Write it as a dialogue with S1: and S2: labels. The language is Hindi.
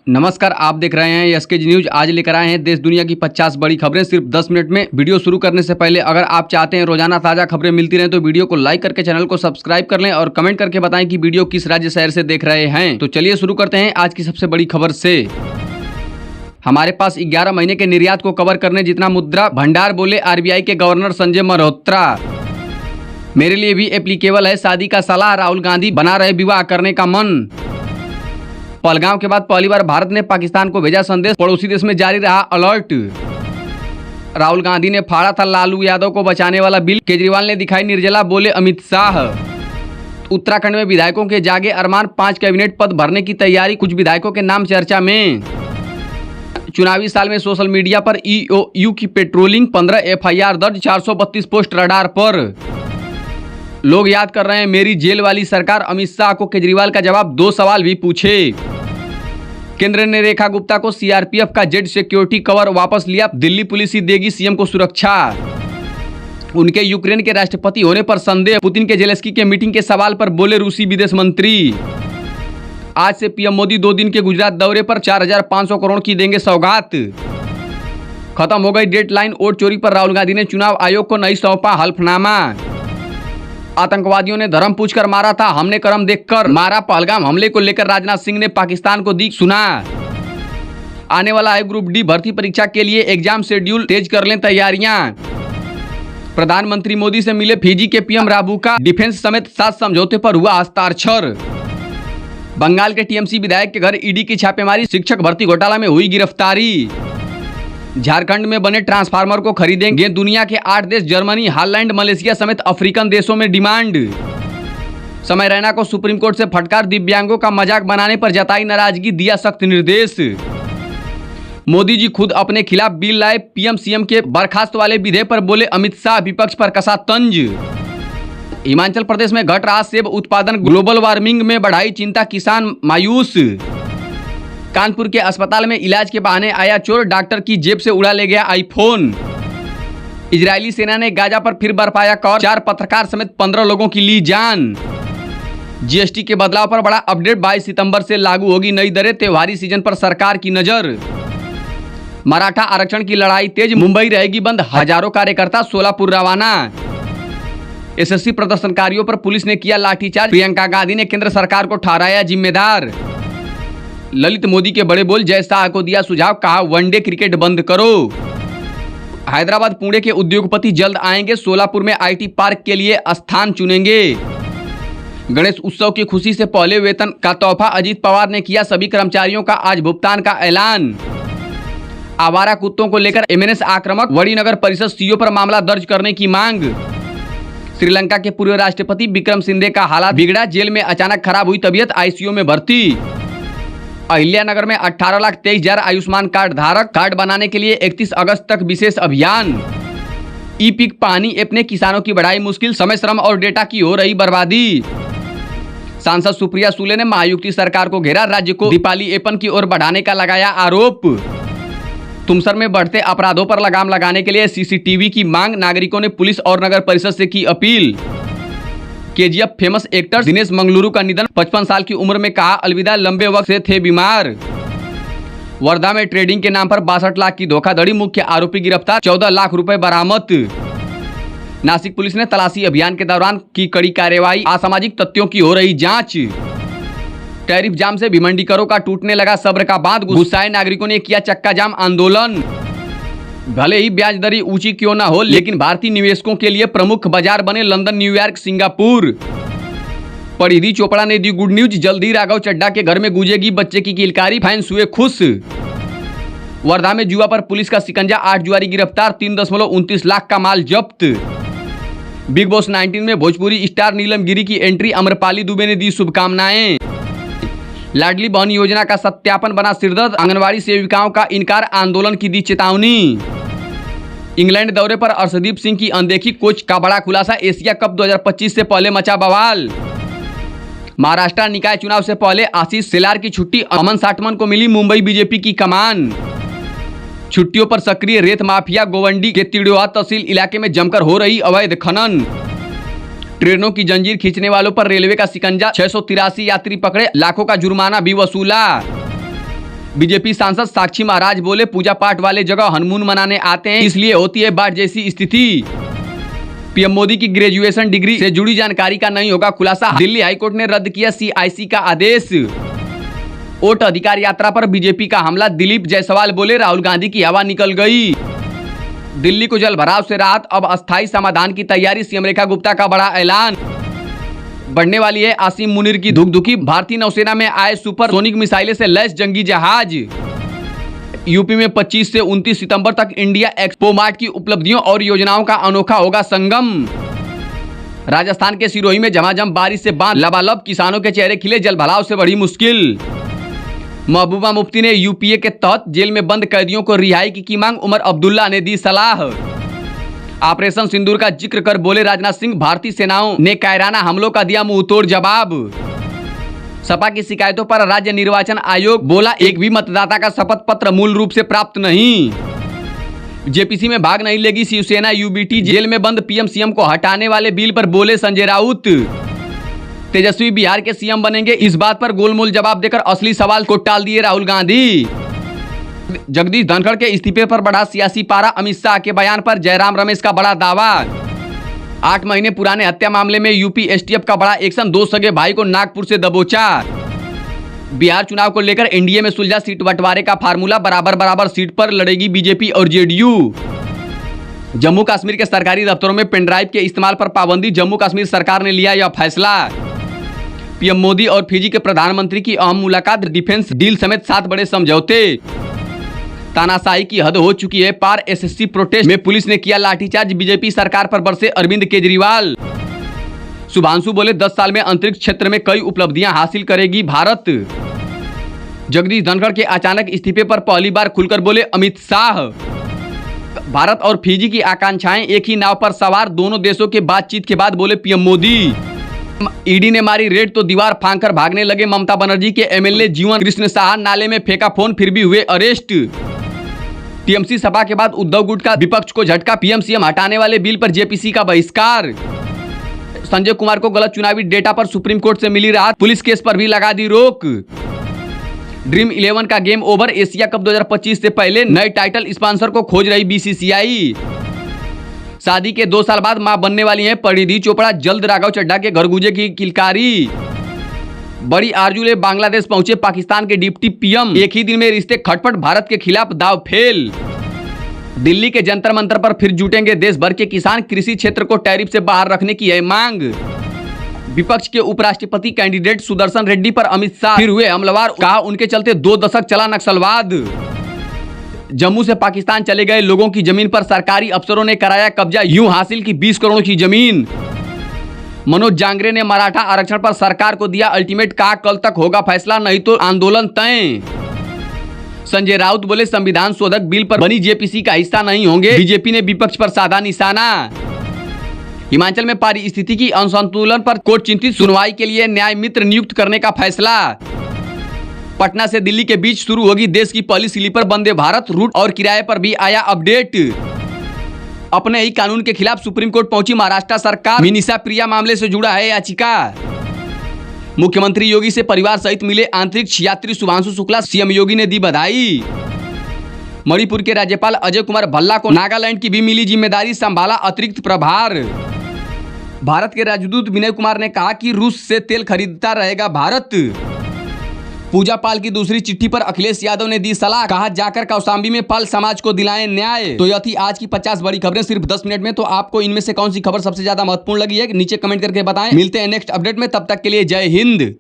S1: नमस्कार, आप देख रहे हैं एसके न्यूज। आज लेकर आए हैं देश दुनिया की 50 बड़ी खबरें सिर्फ 10 मिनट में। वीडियो शुरू करने से पहले अगर आप चाहते हैं रोजाना ताजा खबरें मिलती रहें तो वीडियो को लाइक करके चैनल को सब्सक्राइब कर लें और कमेंट करके बताएं कि वीडियो किस राज्य शहर से देख रहे हैं। तो चलिए शुरू करते हैं आज की सबसे बड़ी खबर से। हमारे पास 11 महीने के निर्यात को कवर करने जितना मुद्रा भंडार, बोले आरबीआई के गवर्नर संजय मल्होत्रा। मेरे लिए भी एप्लीकेबल है शादी का सलाह, राहुल गांधी बना रहे विवाह करने का मन। पहलगाम के बाद पहली बार भारत ने पाकिस्तान को भेजा संदेश, पड़ोसी देश में जारी रहा अलर्ट। राहुल गांधी ने फाड़ा था लालू यादव को बचाने वाला बिल, केजरीवाल ने दिखाई निर्जला, बोले अमित शाह। उत्तराखंड में विधायकों के जागे अरमान, 5 कैबिनेट पद भरने की तैयारी, कुछ विधायकों के नाम चर्चा में। चुनावी साल में सोशल मीडिया पर ईओयू की पेट्रोलिंग, 15 एफआईआर दर्ज, 432 पोस्ट रडार पर। लोग याद कर रहे हैं मेरी जेल वाली सरकार, अमित शाह को केजरीवाल का जवाब, 2 सवाल भी पूछे। केंद्र ने रेखा गुप्ता को सीआरपीएफ का जेड सिक्योरिटी कवर वापस लिया, दिल्ली पुलिस ही देगी सीएम को सुरक्षा। उनके यूक्रेन के राष्ट्रपति होने पर संदेह, पुतिन के जेलेंस्की के मीटिंग के सवाल पर बोले रूसी विदेश मंत्री। आज से पीएम मोदी 2 दिन के गुजरात दौरे पर, 4500 करोड़ की देंगे सौगात। खत्म हो गई डेडलाइन, वोट चोरी पर राहुल गांधी ने चुनाव आयोग को नहीं सौंपा हल्फनामा। आतंकवादियों ने धर्म पूछकर मारा था, हमने कर्म देखकर मारा। पहलगाम हमले को लेकर राजनाथ सिंह ने पाकिस्तान को दी सुना। आने वाला है ग्रुप डी भर्ती परीक्षा के लिए एग्जाम शेड्यूल, तेज कर लें तैयारियां। प्रधानमंत्री मोदी से मिले फिजी के पीएम राबुका, डिफेंस समेत 7 समझौते पर हुआ हस्ताक्षर। बंगाल के टीएमसी विधायक के घर ईडी की छापेमारी, शिक्षक भर्ती घोटाला में हुई गिरफ्तारी। झारखंड में बने ट्रांसफार्मर को खरीदेंगे दुनिया के 8 देश, जर्मनी, हॉलैंड, मलेशिया समेत अफ्रीकन देशों में डिमांड। समय रैना को सुप्रीम कोर्ट से फटकार, दिव्यांगों का मजाक बनाने पर जताई नाराजगी, दिया सख्त निर्देश। मोदी जी खुद अपने खिलाफ बिल लाए, पीएम सीएम के बर्खास्त वाले विधेयक पर बोले अमित शाह, विपक्ष पर कसा तंज। हिमाचल प्रदेश में घट रहा सेब उत्पादन, ग्लोबल वार्मिंग में बढ़ाई चिंता, किसान मायूस। कानपुर के अस्पताल में इलाज के बहाने आया चोर, डॉक्टर की जेब से उड़ा ले गया आईफोन। इजरायली सेना ने गाजा पर फिर बरपाया कहर, 4 पत्रकार समेत 15 लोगों की ली जान। जीएसटी के बदलाव पर बड़ा अपडेट, 22 सितंबर से लागू होगी नई दरें, त्योहारी सीजन पर सरकार की नजर। मराठा आरक्षण की लड़ाई तेज, मुंबई रहेगी बंद, हजारों कार्यकर्ता सोलापुर रवाना। एसएससी प्रदर्शनकारियों पर पुलिस ने किया लाठीचार्ज, प्रियंका गांधी ने केंद्र सरकार को ठहराया जिम्मेदार। ललित मोदी के बड़े बोल, जय शाह को दिया सुझाव, कहा वनडे क्रिकेट बंद करो। हैदराबाद पुणे के उद्योगपति जल्द आएंगे, सोलापुर में आईटी पार्क के लिए स्थान चुनेंगे। गणेश उत्सव की खुशी से पहले वेतन का तोहफा, अजीत पवार ने किया सभी कर्मचारियों का आज भुगतान का ऐलान। आवारा कुत्तों को लेकर एमएनएस आक्रामक, वड़ी नगर परिषद सीओ पर मामला दर्ज करने की मांग। श्रीलंका के पूर्व राष्ट्रपति विक्रमसिंघे का हालात बिगड़ा, जेल में अचानक खराब हुई तबीयत, आईसीयू में भर्ती। अहिल्यानगर में 18,23,000 आयुष्मान कार्ड धारक, कार्ड बनाने के लिए 31 अगस्त तक विशेष अभियान। ई पिक पानी ऐप ने किसानों की बढ़ाई मुश्किल, समय, श्रम और डेटा की हो रही बर्बादी। सांसद सुप्रिया सुले ने महायुति सरकार को घेरा, राज्य को दीपावलीपन की ओर बढ़ाने का लगाया आरोप। तुमसर में बढ़ते अपराधों पर लगाम लगाने के लिए सीसीटीवी की मांग, नागरिकों ने पुलिस और नगर परिषद से की appeal. KGF famous actor Dinesh Mangaluru का निधन, 55 साल की उम्र में कहा अलविदा, लंबे वक्त से थे बीमार। वर्धा में ट्रेडिंग के नाम पर 62 लाख की धोखाधड़ी, मुख्य आरोपी गिरफ्तार, 14 लाख रुपए बरामद। नासिक पुलिस ने तलाशी अभियान के दौरान की कड़ी कार्रवाई, असामाजिक तथ्यों की हो रही जांच। टैरिफ जाम से भिमंडीकरों का टूटने लगा सब्र का बांध, गुस्साए नागरिकों ने किया चक्का जाम आंदोलन। भले ही ब्याज दरें ऊंची क्यों ना हो, लेकिन भारतीय निवेशकों के लिए प्रमुख बाजार बने लंदन, न्यूयॉर्क, सिंगापुर। परिधि चोपड़ा ने दी गुड न्यूज, जल्दी राघव चड्ढा के घर में गूंजेगी बच्चे की किलकारी, फैंस हुए खुश। वर्धा में जुआ पर पुलिस का शिकंजा, 8 जुआरी गिरफ्तार, 3.29 लाख का माल जब्त। बिग बॉस 19 में भोजपुरी स्टार नीलम गिरी की एंट्री, अम्रपाली दुबे ने दी शुभकामनाएं। लाडली बहन योजना का सत्यापन बना सिरदर्द, आंगनवाड़ी सेविकाओं का इनकार, आंदोलन की दी चेतावनी। इंग्लैंड दौरे पर अर्शदीप सिंह की अनदेखी, कोच का बड़ा खुलासा, एशिया कप 2025 से पहले मचा बवाल। महाराष्ट्र निकाय चुनाव से पहले आशीष शेलार की छुट्टी, अमन साठमन को मिली मुंबई बीजेपी की कमान। छुट्टियों पर सक्रिय रेत माफिया, गोवंडी के तिड़ोआ तहसील इलाके में जमकर हो रही अवैध खनन। ट्रेनों की जंजीर खींचने वालों पर रेलवे का शिकंजा, 683 यात्री पकड़े, लाखों का जुर्माना भी वसूला। बीजेपी सांसद साक्षी महाराज बोले, पूजा पाठ वाले जगह हनीमून मनाने आते हैं, इसलिए होती है बाढ़ जैसी स्थिति। पीएम मोदी की ग्रेजुएशन डिग्री से जुड़ी जानकारी का नहीं होगा खुलासा, दिल्ली हाईकोर्ट ने रद्द किया सीआईसी का आदेश। वोट अधिकार यात्रा पर बीजेपी का हमला, दिलीप जायसवाल बोले, राहुल गांधी की हवा निकल गई। दिल्ली को जलभराव से राहत, अब अस्थायी समाधान की तैयारी, सीएम रेखा गुप्ता का बड़ा ऐलान। बढ़ने वाली है आसिम मुनीर की धुकधुकी, भारतीय नौसेना में आए सुपरसोनिक मिसाइलें से लैस जंगी जहाज। यूपी में 25 से 29 सितंबर तक इंडिया एक्सपो मार्ट की उपलब्धियों और योजनाओं का अनोखा होगा संगम। राजस्थान के सिरोही में झमाझम बारिश से बांध लबालब, किसानों के चेहरे खिले, जलभराव से बढ़ी मुश्किल। महबूबा मुफ्ती ने यूपीए के तहत जेल में बंद कैदियों को रिहाई की मांग, उमर अब्दुल्ला ने दी सलाह। ऑपरेशन सिंदूर का जिक्र कर बोले राजनाथ सिंह, भारतीय सेनाओं ने कायराना हमलों का दिया मुंहतोड़ जवाब। सपा की शिकायतों पर राज्य निर्वाचन आयोग बोला, एक भी मतदाता का शपथ पत्र मूल रूप से प्राप्त नहीं। जेपीसी में भाग नहीं लेगी शिवसेना यूबीटी, जेल में बंद पीएम सीएम को हटाने वाले बिल पर बोले संजय राउत। तेजस्वी बिहार के सीएम बनेंगे, इस बात पर गोलमोल जवाब देकर असली सवाल को टाल दिए राहुल गांधी। जगदीश धनखड़ के इस्तीफे पर बढ़ा सियासी पारा, अमित शाह के बयान पर जयराम रमेश का बड़ा दावा। 8 महीने पुराने हत्या मामले में यूपी एसटीएफ का बड़ा एक्शन, 2 सगे भाई को नागपुर से दबोचा। बिहार चुनाव को लेकर एनडीए में सुलझा सीट बंटवारे का फार्मूला, बराबर बराबर सीट पर लड़ेगी बीजेपी और जेडीयू। जम्मू कश्मीर के सरकारी दफ्तरों में पेनड्राइव के इस्तेमाल पर पाबंदी, जम्मू कश्मीर सरकार ने लिया यह फैसला। पीएम मोदी और फिजी के प्रधानमंत्री की अहम मुलाकात, डिफेंस डील समेत 7 बड़े समझौते। तानाशाही की हद हो चुकी है पार, एसएससी प्रोटेस्ट में पुलिस ने किया लाठीचार्ज, बीजेपी सरकार पर बरसे अरविंद केजरीवाल। शुभांशु बोले, 10 साल में अंतरिक्ष क्षेत्र में कई उपलब्धियां हासिल करेगी भारत। जगदीश धनखड़ के अचानक इस्तीफे पर पहली बार खुलकर बोले अमित शाह। भारत और फिजी की आकांक्षाएं एक ही नाव पर सवार, दोनों देशों के बातचीत के बाद बोले पीएम मोदी। ईडी ने मारी रेड तो दीवार फांदकर भागने लगे ममता बनर्जी के एमएलए जीवन कृष्ण साहा, नाले में फेंका फोन फिर भी हुए अरेस्ट। टीएमसी सभा के बाद उद्धव गुट का विपक्ष को झटका, पीएम सीएम हटाने वाले बिल पर जेपीसी का बहिष्कार। संजय कुमार को गलत चुनावी डेटा पर सुप्रीम कोर्ट से मिली राहत, पुलिस केस पर भी लगा दी रोक। ड्रीम 11 का गेम ओवर, एशिया कप 2025 से पहले नए टाइटल स्पॉन्सर को खोज रही बीसीसीआई। शादी के 2 साल बाद मां बनने वाली हैं परिणीति चोपड़ा, जल्द राघव चड्ढा के घर गूंजे की किलकारी। बड़ी आरजू ले बांग्लादेश पहुंचे पाकिस्तान के डिप्टी पीएम, एक ही दिन में रिश्ते खटपट, भारत के खिलाफ दाव फेल। दिल्ली के जंतर मंतर पर फिर जुटेंगे देश भर के किसान, कृषि क्षेत्र को टैरिफ से बाहर रखने की है मांग। विपक्ष के उपराष्ट्रपति कैंडिडेट सुदर्शन रेड्डी पर अमित शाह फिर हुए हमलावर, कहा उनके चलते 2 दशक चला नक्सलवाद। जम्मू से पाकिस्तान चले गए लोगों की जमीन पर सरकारी अफसरों ने कराया कब्जा, यूं हासिल की 20 करोड़ की जमीन। मनोज जांगरे ने मराठा आरक्षण पर सरकार को दिया अल्टीमेट, कहा कल तक होगा फैसला, नहीं तो आंदोलन तय। संजय राउत बोले, संविधान शोधक बिल पर बनी जेपीसी का हिस्सा नहीं होंगे, बीजेपी ने विपक्ष पर साधा निशाना। हिमाचल में पारिस्थितिकी की असंतुलन पर कोर्ट चिंतित, सुनवाई के लिए न्याय मित्र नियुक्त करने का फैसला। पटना से दिल्ली के बीच शुरू होगी देश की पहली स्लीपर वंदे भारत रूट, और किराए पर भी आया अपडेट। अपने ही कानून के खिलाफ सुप्रीम कोर्ट पहुंची महाराष्ट्र सरकार, मिनीषा प्रिया मामले से जुड़ा है याचिका। मुख्यमंत्री योगी से परिवार सहित मिले अंतरिक्ष यात्री शुभांशु शुक्ला, सीएम योगी ने दी बधाई। मणिपुर के राज्यपाल अजय कुमार भल्ला को नागालैंड की भी मिली जिम्मेदारी, संभाला अतिरिक्त प्रभार। भारत के राजदूत विनय कुमार ने कहा कि रूस से तेल खरीदता रहेगा भारत। पूजा पाल की दूसरी चिट्ठी पर अखिलेश यादव ने दी सलाह, कहा जाकर कौशाम्बी में पाल समाज को दिलाएं न्याय। तो यह थी आज की 50 बड़ी खबरें सिर्फ 10 मिनट में। तो आपको इनमें से कौन सी खबर सबसे ज्यादा महत्वपूर्ण लगी है, नीचे कमेंट करके बताएं। मिलते हैं नेक्स्ट अपडेट में, तब तक के लिए जय हिंद।